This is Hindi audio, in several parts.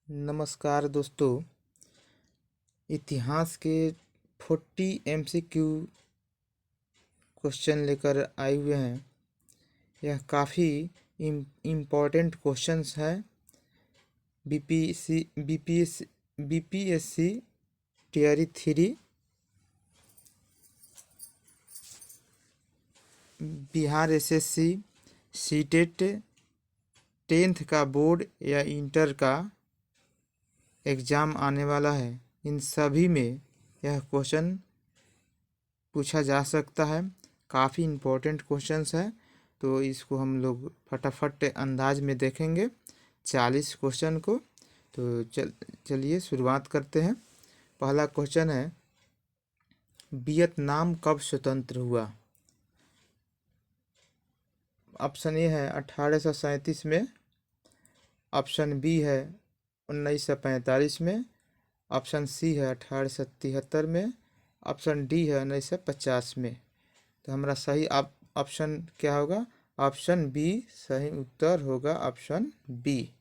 नमस्कार दोस्तों। इतिहास के 40 MCQ क्वेश्चन लेकर आए हुए हैं। यह काफ़ी इम्पोर्टेंट क्वेश्चंस हैं। BPSC tier 3 Bihar SSC CTET 10th का बोर्ड या इंटर का एग्ज़ाम आने वाला है। इन सभी में यह क्वेश्चन पूछा जा सकता है। काफ़ी इम्पोर्टेंट क्वेश्चंस है, तो इसको हम लोग फटाफट अंदाज में देखेंगे 40 क्वेश्चन को। तो चलिए शुरुआत करते हैं। पहला क्वेश्चन है, वियतनाम कब स्वतंत्र हुआ? ऑप्शन ए है 1837 में, ऑप्शन बी है 1945 में, ऑप्शन सी है 1873 में, ऑप्शन डी है 1950 में। तो हमारा सही ऑप्शन क्या होगा? ऑप्शन बी सही उत्तर होगा, ऑप्शन बी।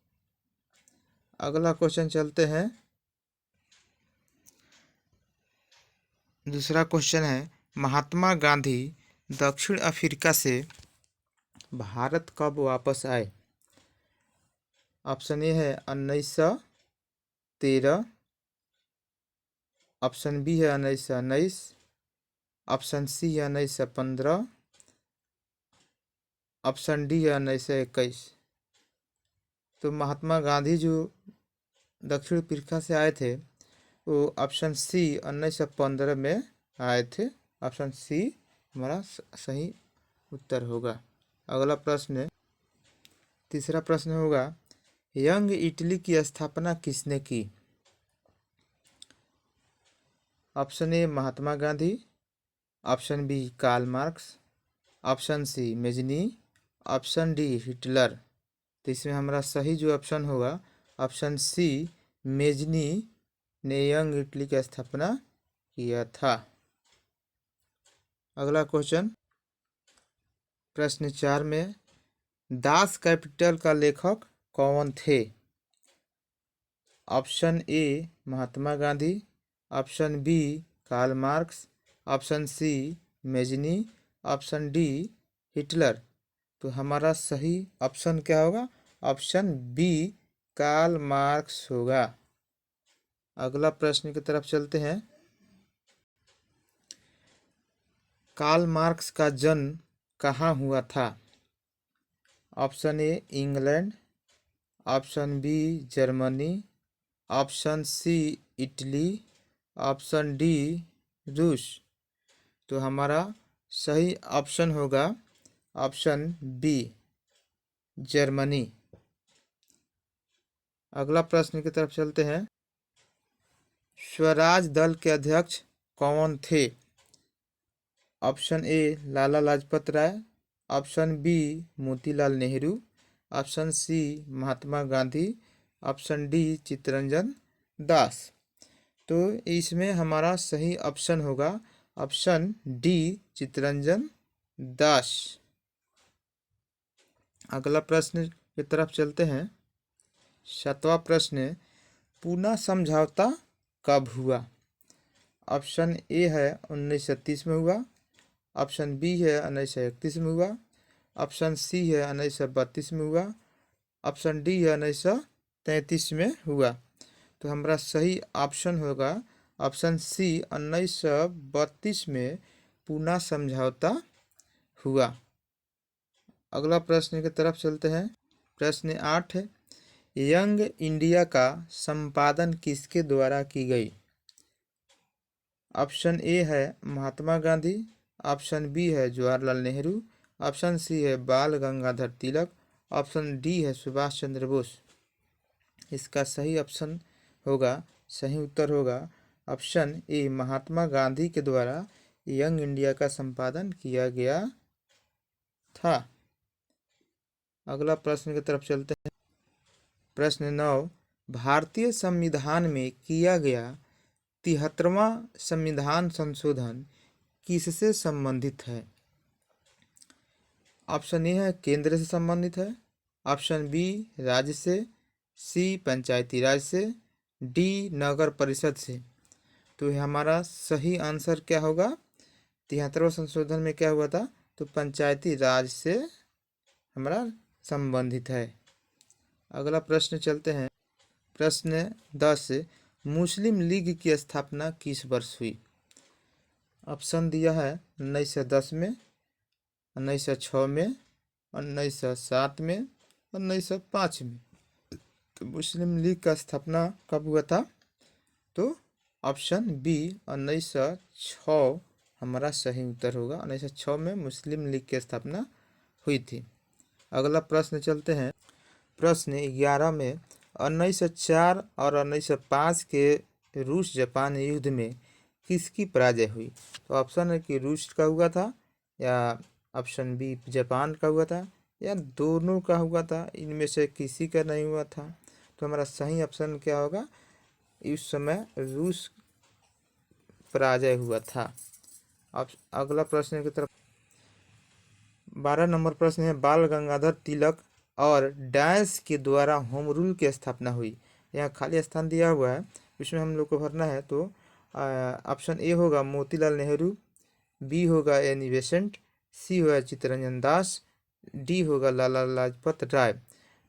अगला क्वेश्चन चलते हैं। दूसरा क्वेश्चन है, महात्मा गांधी दक्षिण अफ्रीका से भारत कब वापस आए? ऑप्शन ए है 1913, ऑप्शन बी है 1919, ऑप्शन सी है 1915, ऑप्शन डी है 1921। तो महात्मा गांधी जो दक्षिण अफ्रीका से आए थे वो ऑप्शन सी 1915 में आए थे। ऑप्शन सी हमारा सही उत्तर होगा। अगला प्रश्न, तीसरा प्रश्न होगा, यंग इटली की स्थापना किसने की? Option A Mahatma Gandhi, option B Karl Marx, option C Mazzini, option D Hitler. तो इसमें हमारा सही जो ऑप्शन होगा, ऑप्शन सी मेजनी ने यंग इटली की स्थापना किया था। अगला क्वेश्चन, प्रश्न 4 में, दास कैपिटल का लेखक कौन थे? Option A Mahatma Gandhi, option B Karl Marx, option C Mazzini, option D Hitler. तो हमारा सही ऑप्शन क्या होगा? ऑप्शन बी कार्ल मार्क्स होगा। अगला प्रश्न की तरफ चलते हैं। कार्ल मार्क्स का जन्म कहाँ हुआ था? Option A England, option B Germany, option C Italy, option D रूस। तो हमारा सही ऑप्शन होगा ऑप्शन बी जर्मनी। अगला प्रश्न की तरफ चलते हैं। स्वराज दल के अध्यक्ष कौन थे? Option A Lala Lajpat Rai, option B Motilal Nehru, option C Mahatma Gandhi, option D Chittaranjan Das. तो इसमें हमारा सही ऑप्शन होगा ऑप्शन डी चित्तरंजन दास। अगला प्रश्न की तरफ चलते हैं। 7वां प्रश्न, पूना समझौता कब हुआ? ऑप्शन ए है 1930 में हुआ, ऑप्शन बी है 1931 में हुआ, ऑप्शन सी है 1932 में हुआ, ऑप्शन डी है 1933 में हुआ। तो हमारा सही ऑप्शन होगा ऑप्शन सी 1932 में पूना समझौता हुआ। अगला प्रश्न की तरफ चलते हैं। प्रश्न 8 है, यंग इंडिया का संपादन किसके द्वारा की गई? ऑप्शन ए है महात्मा गांधी, ऑप्शन बी है जवाहरलाल नेहरू, ऑप्शन सी है बाल गंगाधर तिलक, ऑप्शन डी है सुभाष चंद्र बोस। इसका सही ऑप्शन होगा, सही उत्तर होगा ऑप्शन ए महात्मा गांधी के द्वारा यंग इंडिया का संपादन किया गया था। अगला प्रश्न की तरफ चलते हैं। प्रश्न 9, भारतीय संविधान में किया गया 73वां संविधान संशोधन किससे संबंधित है? ऑप्शन ए है केंद्र से संबंधित है, ऑप्शन बी राज्य से, सी पंचायती राज से, डी नगर परिषद से। तो हमारा सही आंसर क्या होगा? 73वां संशोधन में क्या हुआ था? तो पंचायती राज से हमारा संबंधित है। अगला प्रश्न चलते हैं। प्रश्न 10, मुस्लिम लीग की स्थापना किस वर्ष हुई? ऑप्शन दिया है 1910 में, 1906 में, 1907 में, 1905 में। तो मुस्लिम लीग का स्थापना कब हुआ था? तो ऑप्शन बी 1906 हमारा सही उत्तर होगा। 1906 में मुस्लिम लीग की स्थापना हुई थी। अगला प्रश्न चलते हैं। प्रश्न 11 में 1904 और 1905 के रूस जापान युद्ध में किसकी पराजय हुई? तो ऑप्शन है कि रूस का हुआ था, या ऑप्शन बी जापान का हुआ था, या दोनों का हुआ था, इनमें से किसी का नहीं हुआ था। तो हमारा सही ऑप्शन क्या होगा? इस समय रूस पराजय हुआ था। अब अगला प्रश्न की तरफ। 12 नंबर प्रश्न है, बाल गंगाधर तिलक और डैश के द्वारा होम रूल की स्थापना हुई। यहाँ खाली स्थान दिया हुआ है, इसमें हम लोग को भरना है। तो ऑप्शन ए होगा मोतीलाल नेहरू, बी होगा एनी बेसेंट, सी होगा चित्तरंजन दास, डी होगा लाला लाजपत राय।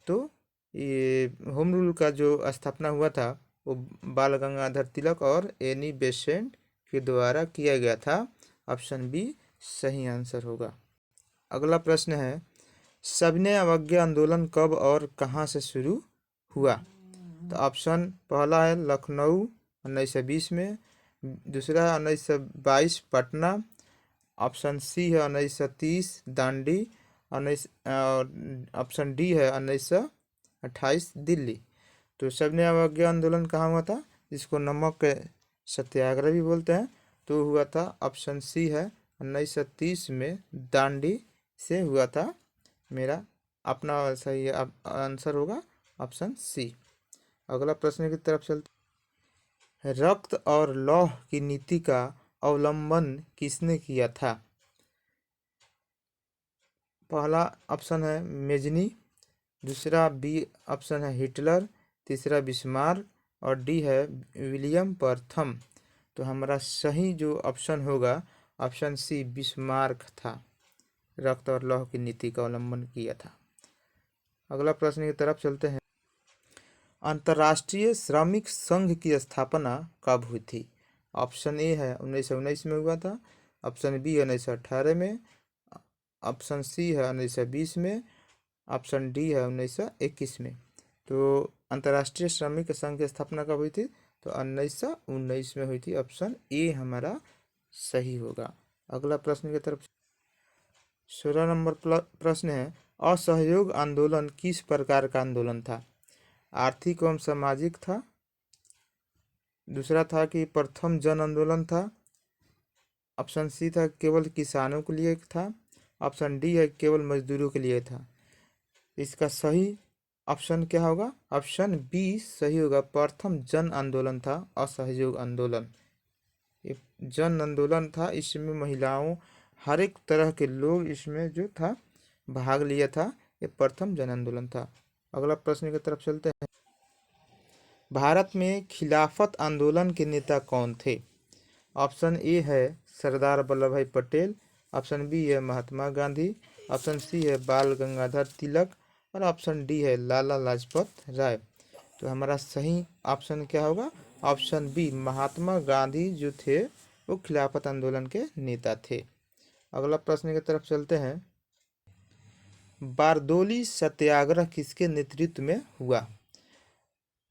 तो ये होम रूल का जो स्थापना हुआ था वो बाल गंगाधर तिलक और एनी बेसेंट के द्वारा किया गया था। ऑप्शन बी सही आंसर होगा। अगला प्रश्न है, सविनय अवज्ञा आंदोलन कब और कहाँ से शुरू हुआ? तो ऑप्शन पहला है लखनऊ 1920 में, दूसरा है 1922 पटना, ऑप्शन सी है 1930 दांडी, ऑप्शन डी है 1928 दिल्ली। तो सविनय अवज्ञा आंदोलन कहाँ हुआ था, जिसको नमक सत्याग्रह भी बोलते हैं, तो हुआ था ऑप्शन सी है 1930 में दांडी से हुआ था। मेरा अपना सही आंसर होगा ऑप्शन सी। अगला प्रश्न की तरफ चलते। रक्त और लौह की नीति का अवलंबन किसने किया था? पहला ऑप्शन है मेजनी, दूसरा बी ऑप्शन है हिटलर, तीसरा बिस्मार्क और डी है विलियम प्रथम। तो हमारा सही जो ऑप्शन होगा ऑप्शन सी बिस्मार्क था, रक्त और लौह की नीति का अवलंबन किया था। अगला प्रश्न की तरफ चलते हैं। अंतर्राष्ट्रीय श्रमिक संघ की स्थापना कब हुई थी? ऑप्शन ए है 1919 में हुआ था, ऑप्शन बी 1918 में, ऑप्शन सी है 1920 में, ऑप्शन डी है 1921 में। तो अंतर्राष्ट्रीय श्रमिक संघ की स्थापना कब हुई थी? तो 1919 में हुई थी। ऑप्शन ए हमारा सही होगा। अगला प्रश्न की तरफ। 16 नंबर प्रश्न है, असहयोग आंदोलन किस प्रकार का आंदोलन था? आर्थिक एवं सामाजिक था, दूसरा था कि प्रथम जन आंदोलन था, ऑप्शन सी था केवल किसानों के लिए था, ऑप्शन डी है केवल मजदूरों के लिए था। इसका सही ऑप्शन क्या होगा? ऑप्शन बी सही होगा, प्रथम जन आंदोलन था असहयोग आंदोलन। ये जन आंदोलन था, इसमें महिलाओं हर एक तरह के लोग इसमें जो था भाग लिया था। ये प्रथम जन आंदोलन था। अगला प्रश्न की तरफ चलते हैं। भारत में खिलाफत आंदोलन के नेता कौन थे? ऑप्शन ए है सरदार वल्लभ भाई पटेल, ऑप्शन बी है महात्मा गांधी, ऑप्शन सी है बाल गंगाधर तिलक और ऑप्शन डी है लाला लाजपत राय। तो हमारा सही ऑप्शन क्या होगा? ऑप्शन बी महात्मा गांधी जो थे वो खिलाफत आंदोलन के नेता थे। अगला प्रश्न की तरफ चलते हैं। बारदोली सत्याग्रह किसके नेतृत्व में हुआ?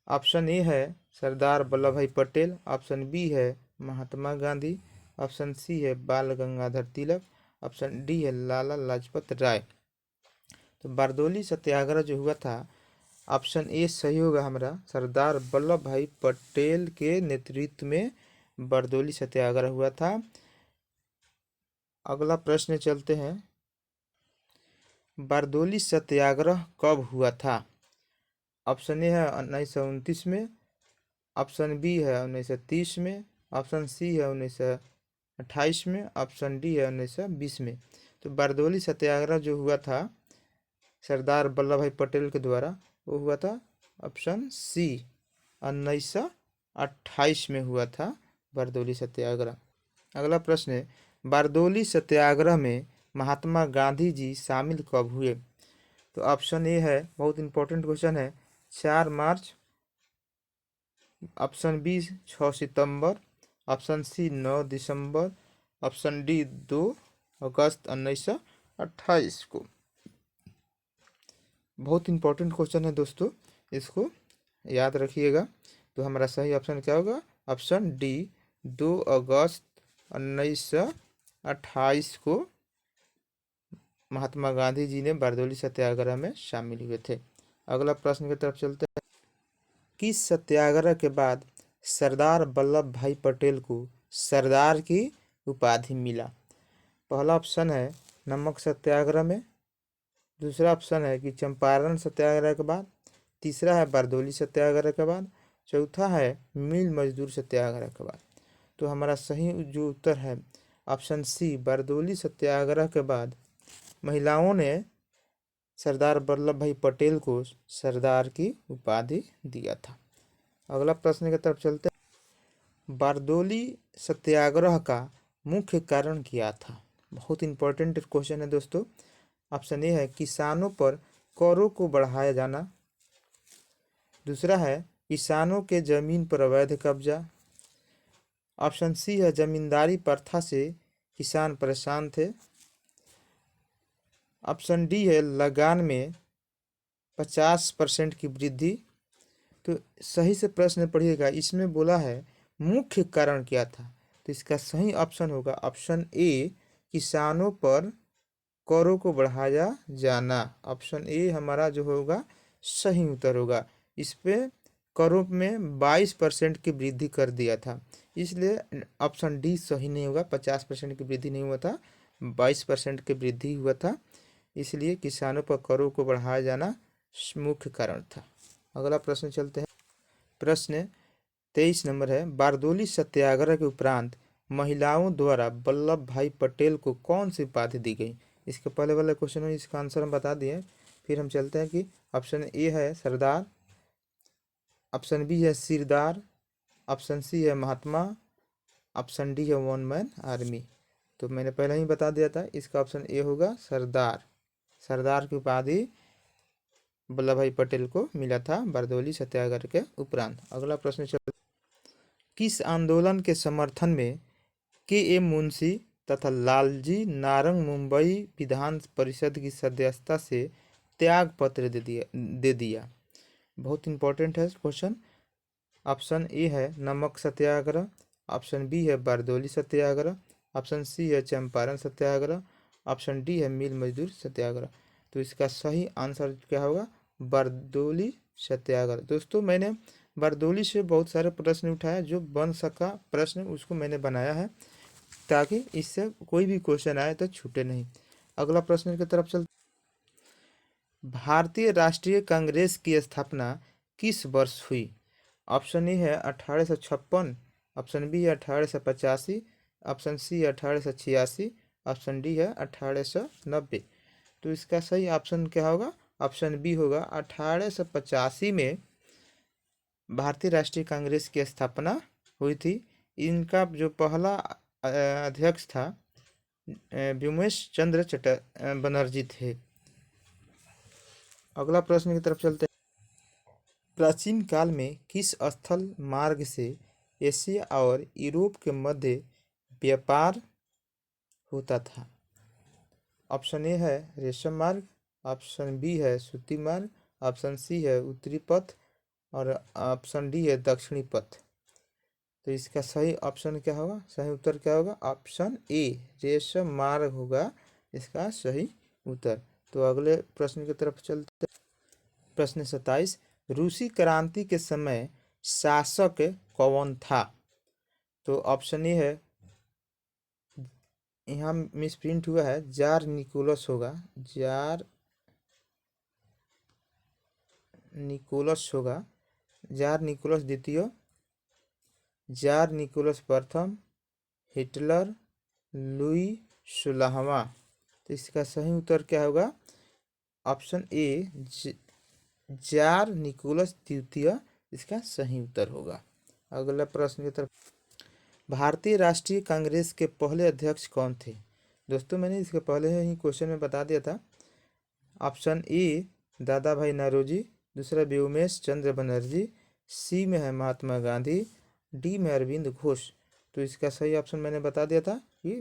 ऑप्शन ए है सरदार वल्लभ भाई पटेल, ऑप्शन बी है महात्मा गांधी, ऑप्शन सी है बाल गंगाधर तिलक, ऑप्शन डी है लाला लाजपत राय। तो बारदोली सत्याग्रह जो हुआ था, ऑप्शन ए सही होगा हमारा, सरदार वल्लभ भाई पटेल के नेतृत्व में बारदोली सत्याग्रह हुआ था। अगला प्रश्न चलते हैं। बारदोली सत्याग्रह कब हुआ था? ऑप्शन ए है 1929 में, ऑप्शन बी है 1930 में, ऑप्शन सी है 1928 में, ऑप्शन डी है 1920 में। तो बारदोली सत्याग्रह जो हुआ था सरदार वल्लभ भाई पटेल के द्वारा, वो हुआ था ऑप्शन सी 1928 में हुआ था बारदोली सत्याग्रह। अगला प्रश्न है, बारदोली सत्याग्रह में महात्मा गांधी जी शामिल कब हुए? तो ऑप्शन ए है, बहुत इंपॉर्टेंट क्वेश्चन है, 4 मार्च, ऑप्शन बी 6 सितंबर, ऑप्शन सी 9 दिसंबर, ऑप्शन डी 2 अगस्त 1928 को। बहुत इंपॉर्टेंट क्वेश्चन है दोस्तों, इसको याद रखिएगा। तो हमारा सही ऑप्शन क्या होगा? ऑप्शन डी 2 अगस्त 1928 को महात्मा गांधी जी ने बारदोली सत्याग्रह में शामिल हुए थे। अगला प्रश्न की तरफ चलते हैं। किस सत्याग्रह के बाद सरदार वल्लभ भाई पटेल को सरदार की उपाधि मिला? पहला ऑप्शन है नमक सत्याग्रह में, दूसरा ऑप्शन है कि चंपारण सत्याग्रह के बाद, तीसरा है बारदोली सत्याग्रह के बाद, चौथा है मिल मजदूर सत्याग्रह के बाद। तो हमारा सही जो उत्तर है ऑप्शन सी बारदोली सत्याग्रह के बाद महिलाओं ने सरदार वल्लभ भाई पटेल को सरदार की उपाधि दिया था। अगला प्रश्न की तरफ चलते हैं। बारदोली सत्याग्रह का मुख्य कारण क्या था? बहुत इंपॉर्टेंट क्वेश्चन है दोस्तों। ऑप्शन ए है किसानों पर करों को बढ़ाया जाना, दूसरा है किसानों के जमीन पर अवैध कब्जा, ऑप्शन सी है जमींदारी प्रथा से किसान परेशान थे, ऑप्शन डी है लगान में 50% की वृद्धि। तो सही से प्रश्न पढ़िएगा, इसमें बोला है मुख्य कारण क्या था, तो इसका सही ऑप्शन होगा ऑप्शन ए किसानों पर करों को बढ़ाया जाना। ऑप्शन ए हमारा जो होगा सही उत्तर होगा। इस पे करों में 22% की वृद्धि कर दिया था, इसलिए ऑप्शन डी सही नहीं होगा। 50% की वृद्धि नहीं हुआ था, 22% की वृद्धि हुआ था, इसलिए किसानों पर करों को बढ़ाया जाना मुख्य कारण था। अगला प्रश्न चलते हैं। प्रश्न 23 नंबर है, बारदोली सत्याग्रह के उपरांत महिलाओं द्वारा वल्लभ भाई पटेल को कौन सी उपाधि दी गई? इसके पहले वाले क्वेश्चन में इसका आंसर हम बता दिए, फिर हम चलते हैं कि ऑप्शन ए है सरदार, ऑप्शन बी है सिरदार, ऑप्शन सी है महात्मा, ऑप्शन डी है वन मैन आर्मी। तो मैंने पहले ही बता दिया था, इसका ऑप्शन ए होगा सरदार। सरदार की उपाधि वल्लभ भाई पटेल को मिला था बारदोली सत्याग्रह के उपरांत। अगला प्रश्न चल, किस आंदोलन के समर्थन में के एम मुंशी तथा लालजी नारंग मुंबई विधान परिषद की सदस्यता से त्याग पत्र दे दिया? बहुत इंपॉर्टेंट है क्वेश्चन। ऑप्शन ए है नमक सत्याग्रह, ऑप्शन बी है बारदोली सत्याग्रह, ऑप्शन सी है चंपारण सत्याग्रह, ऑप्शन डी है मिल मजदूर सत्याग्रह। तो इसका सही आंसर क्या होगा? बारदोली सत्याग्रह। दोस्तों मैंने बारदोली से बहुत सारे प्रश्न उठाया, जो बन सका प्रश्न उसको मैंने बनाया है, ताकि इससे कोई भी क्वेश्चन आए तो छूटे नहीं। अगला प्रश्न की तरफ चलते। भारतीय राष्ट्रीय कांग्रेस की स्थापना किस वर्ष हुई? ऑप्शन ए है 1856, ऑप्शन बी है 1885, ऑप्शन सी है 1886, ऑप्शन डी है 1890। तो इसका सही ऑप्शन क्या होगा? ऑप्शन बी होगा। 1885 में भारतीय राष्ट्रीय कांग्रेस की स्थापना हुई थी। इनका जो पहला अध्यक्ष था व्योमेश चंद्र बनर्जी थे। अगला प्रश्न की तरफ चलते हैं। प्राचीन काल में किस स्थल मार्ग से एशिया और यूरोप के मध्य व्यापार होता था? ऑप्शन ए है रेशम मार्ग, ऑप्शन बी है सूती मार्ग, ऑप्शन सी है उत्तरी पथ, और ऑप्शन डी है दक्षिणी पथ। तो इसका सही ऑप्शन क्या होगा? सही उत्तर क्या होगा? ऑप्शन ए रेशम मार्ग होगा इसका सही उत्तर। तो अगले प्रश्न की तरफ चलते हैं। प्रश्न 27, रूसी क्रांति के समय शासक कौन था? तो ऑप्शन ए है, यहाँ मिसप्रिंट हुआ है, जार निकोलस होगा, जार निकोलस होगा, जार निकोलस द्वितीय, जार निकोलस प्रथम, हिटलर, लुई 16वां। तो इसका सही उत्तर क्या होगा? ऑप्शन ए जार निकोलस द्वितीय इसका सही उत्तर होगा। अगला प्रश्न की तरफ, भारतीय राष्ट्रीय कांग्रेस के पहले अध्यक्ष कौन थे? दोस्तों मैंने इसके पहले ही क्वेश्चन में बता दिया था। ऑप्शन ए दादा भाई नौरोजी, दूसरा व्योमेश चंद्र बनर्जी, सी में है महात्मा गांधी, डी में अरविंद घोष। तो इसका सही ऑप्शन मैंने बता दिया था कि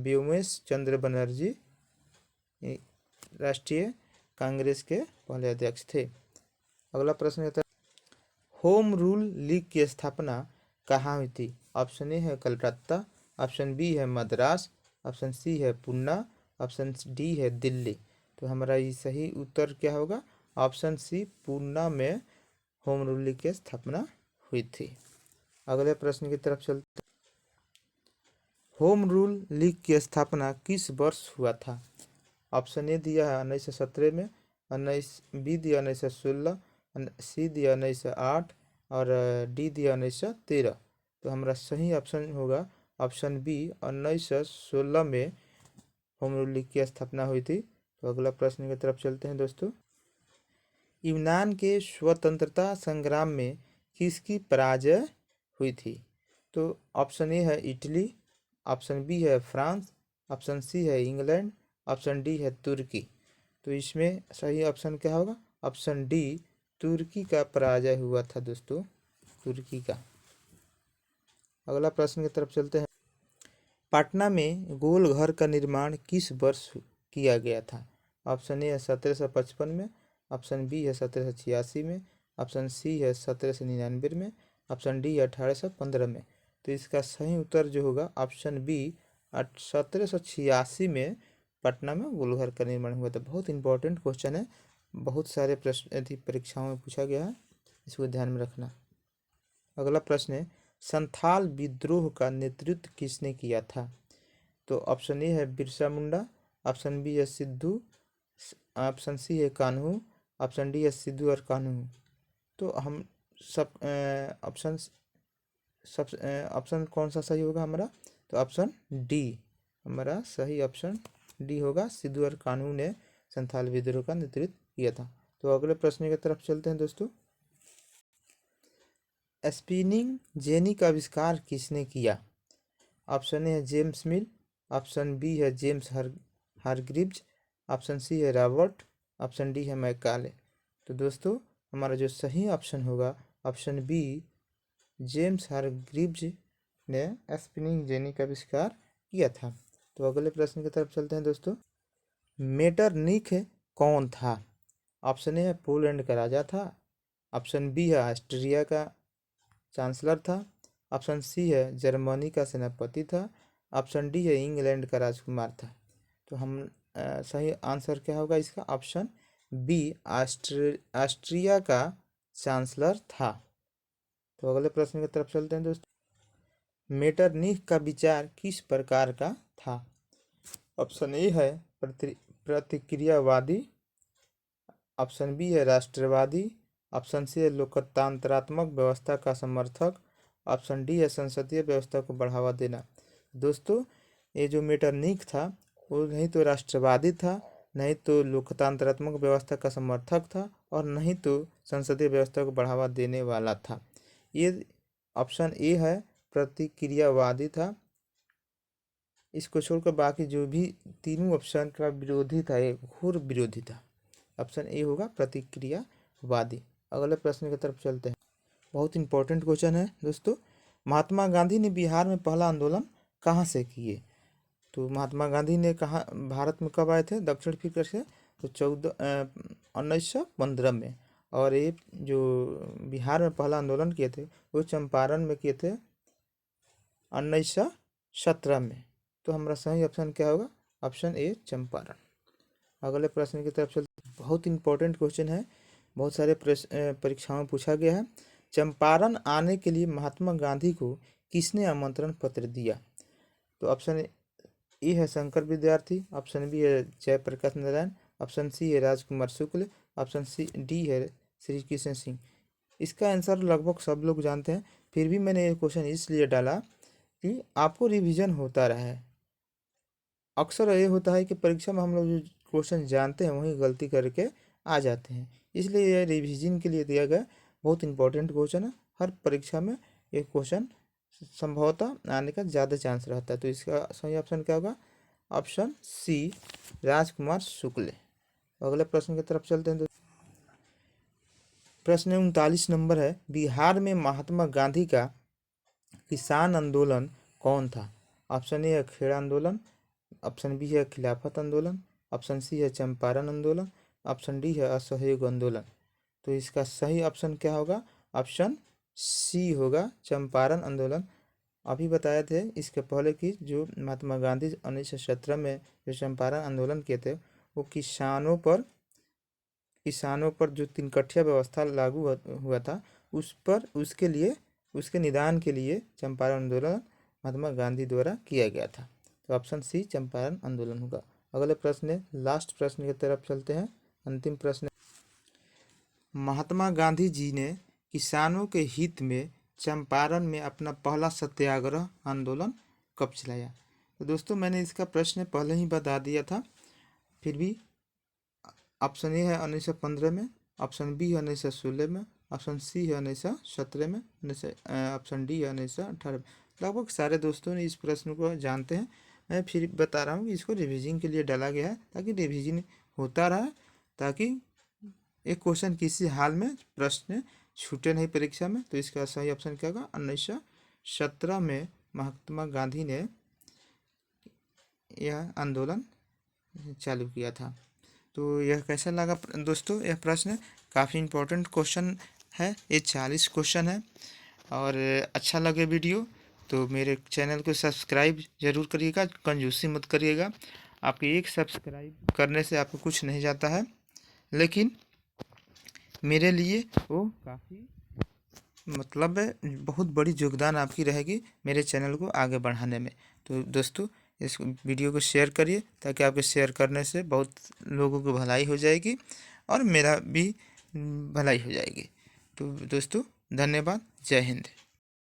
व्योमेश चंद्र बनर्जी राष्ट्रीय कांग्रेस के पहले अध्यक्ष थे। अगला प्रश्न है, होम रूल लीग की स्थापना कहाँ हुई थी? ऑप्शन ए है कलकत्ता, ऑप्शन बी है मद्रास, ऑप्शन सी है पूना, ऑप्शन डी है दिल्ली। तो हमारा ये सही उत्तर क्या होगा? ऑप्शन सी पूना में होम रूल लीग की स्थापना हुई थी। अगले प्रश्न की तरफ चलते, होम रूल लीग की स्थापना किस वर्ष हुआ था? ऑप्शन ए दिया है 1917 में, बी दिया 1916, सी दिया 1908 और डी दिया 1913। तो हमारा सही ऑप्शन होगा ऑप्शन बी 1916 में होम रूल लीग की स्थापना हुई थी। तो अगला प्रश्न की तरफ चलते हैं दोस्तों, यूनान के स्वतंत्रता संग्राम में किसकी पराजय हुई थी? तो ऑप्शन ए है इटली, ऑप्शन बी है फ्रांस, ऑप्शन सी है इंग्लैंड, ऑप्शन डी है तुर्की। तो इसमें सही ऑप्शन क्या होगा? ऑप्शन डी तुर्की का पराजय हुआ था दोस्तों, तुर्की का। अगला प्रश्न की तरफ चलते हैं, पटना में गोल घर का निर्माण किस वर्ष किया गया था? ऑप्शन ए है 1755 में, ऑप्शन बी है 1786 में, ऑप्शन सी है 1799 में, ऑप्शन डी 1815 में। तो इसका सही उत्तर जो होगा ऑप्शन बी 1786 में पटना में गोलघर का निर्माण हुआ था। बहुत इंपॉर्टेंट क्वेश्चन है, बहुत सारे प्रश्न परीक्षाओं में पूछा गया है, इसको ध्यान में रखना। अगला प्रश्न है, संथाल विद्रोह का नेतृत्व किसने किया था? तो ऑप्शन ए है बिरसा मुंडा, ऑप्शन बी है सिद्धू, ऑप्शन सी है कान्हू, ऑप्शन डी है सिद्धू और कान्हू। तो हम सब ऑप्शन कौन सा सही होगा हमारा? तो ऑप्शन डी हमारा सही ऑप्शन डी होगा, सिद्धू और कान्हू ने संथाल विद्रोह का नेतृत्व किया था। तो अगले प्रश्न की तरफ चलते हैं दोस्तों, स्पिनिंग जेनी का आविष्कार किसने किया? ऑप्शन ए है जेम्स मिल, ऑप्शन बी है जेम्स हारग्रीव्स, ऑप्शन सी है रॉबर्ट, ऑप्शन डी है मैकाले। तो दोस्तों हमारा जो सही ऑप्शन होगा ऑप्शन बी जेम्स हारग्रीव्स ने स्पिनिंग जेनी का आविष्कार किया था। तो अगले प्रश्न की तरफ चलते हैं दोस्तों, मेटरनिख कौन था? ऑप्शन ए है पोलैंड का राजा था, ऑप्शन बी है ऑस्ट्रिया का चांसलर था, ऑप्शन सी है जर्मनी का सेनापति था, ऑप्शन डी है इंग्लैंड का राजकुमार था। तो हम सही आंसर क्या होगा इसका? ऑप्शन बी ऑस्ट्रिया का चांसलर था। तो अगले प्रश्न की तरफ चलते हैं दोस्तों, मेटरनिख का विचार किस प्रकार का था? ऑप्शन ए है प्रतिक्रियावादी, ऑप्शन बी है राष्ट्रवादी, ऑप्शन सी है लोकतंत्रात्मक व्यवस्था का समर्थक, ऑप्शन डी है संसदीय व्यवस्था को बढ़ावा देना। दोस्तों ये जो मेटरनिख था वो नहीं तो राष्ट्रवादी था, नहीं तो लोकतंत्रात्मक व्यवस्था का समर्थक था, और नहीं तो संसदीय व्यवस्था को बढ़ावा देने वाला था। ये ऑप्शन ए है प्रतिक्रियावादी था। इसको छोड़कर बाकी जो भी तीनों ऑप्शन का विरोधी था, ये घोर विरोधी था। ऑप्शन ए होगा प्रतिक्रियावादी। अगले प्रश्न की तरफ चलते हैं, बहुत इंपॉर्टेंट क्वेश्चन है दोस्तों, महात्मा गांधी ने बिहार में पहला आंदोलन कहाँ से किए? तो महात्मा गांधी ने कहाँ भारत में कब आए थे दक्षिण अफ्रीका से? तो 1915 में। और ये जो बिहार में पहला आंदोलन किए थे वो चंपारण में किए थे 1917 में। तो हमारा सही ऑप्शन क्या होगा? Option A Champaran. अगले प्रश्न की तरफ चलते, बहुत इंपॉर्टेंट क्वेश्चन है, बहुत सारे परीक्षाओं में पूछा गया है। चंपारण आने के लिए महात्मा गांधी को किसने आमंत्रण पत्र दिया? तो ऑप्शन ए है शंकर विद्यार्थी, ऑप्शन बी है जयप्रकाश नारायण, ऑप्शन सी है राजकुमार शुक्ल, ऑप्शन सी डी है श्री कृष्ण सिंह। इसका आंसर लगभग सब लोग जानते हैं, फिर भी मैंने ये क्वेश्चन इसलिए डाला कि आपको रिवीजन होता रहे। अक्सर ये होता है कि परीक्षा में हम लोग जो क्वेश्चन जानते हैं वही गलती करके आ जाते हैं। इसलिए यह रिवीजन के लिए दिया गया बहुत इंपॉर्टेंट क्वेश्चन है। हर परीक्षा में ये क्वेश्चन संभवतः आने का ज़्यादा चांस रहता है। तो इसका सही ऑप्शन क्या होगा? ऑप्शन सी, राजकुमार शुक्ल। अगले प्रश्न की तरफ चलते हैं। प्रश्न 39 नंबर है, बिहार में महात्मा गांधी का किसान आंदोलन कौन था? ऑप्शन ए है खेड़ा आंदोलन, ऑप्शन बी है खिलाफत आंदोलन, ऑप्शन सी है चंपारण आंदोलन, ऑप्शन डी है असहयोग आंदोलन। तो इसका सही ऑप्शन क्या होगा? ऑप्शन सी होगा, चंपारण आंदोलन। अभी बताए थे इसके पहले कि जो महात्मा गांधी 1917 में जो चंपारण आंदोलन किए थे वो किसानों पर जो तीन-कठिया व्यवस्था लागू हुआ था उस पर उसके निदान के लिए चंपारण आंदोलन महात्मा गांधी द्वारा किया गया था। तो ऑप्शन सी चंपारण आंदोलन होगा। अगले प्रश्न, लास्ट प्रश्न की तरफ चलते हैं। अंतिम प्रश्न, महात्मा गांधी जी ने किसानों के हित में चंपारण में अपना पहला सत्याग्रह आंदोलन कब चलाया? तो दोस्तों मैंने इसका प्रश्न पहले ही बता दिया था, फिर भी ऑप्शन ए है 1915 में, ऑप्शन बी है 1916 में, ऑप्शन सी है 1917 में, ऑप्शन डी है 1918 में। लगभग सारे दोस्तों ने इस प्रश्न को जानते हैं। मैं फिर बता रहा हूँ कि इसको रिवीजन के लिए डाला गया है ताकि रिवीजन होता रहे, ताकि एक क्वेश्चन किसी हाल में प्रश्न छूटे नहीं परीक्षा में। तो इसका सही ऑप्शन क्या होगा? 1917 में महात्मा गांधी ने यह आंदोलन चालू किया था। तो यह कैसा लगा दोस्तों? यह प्रश्न काफ़ी इम्पोर्टेंट क्वेश्चन है, ये 40 क्वेश्चन है। और अच्छा लगे वीडियो तो मेरे चैनल को सब्सक्राइब जरूर करिएगा, कंजूसी मत करिएगा। आपके एक सब्सक्राइब करने से आपको कुछ नहीं जाता है, लेकिन मेरे लिए वो काफ़ी मतलब बहुत बड़ी योगदान आपकी रहेगी मेरे चैनल को आगे बढ़ाने में। तो दोस्तों इस वीडियो को शेयर करिए ताकि आपके शेयर करने से बहुत लोगों को भलाई हो जाएगी और मेरा भी भलाई हो जाएगी। तो दोस्तों धन्यवाद, जय हिंद।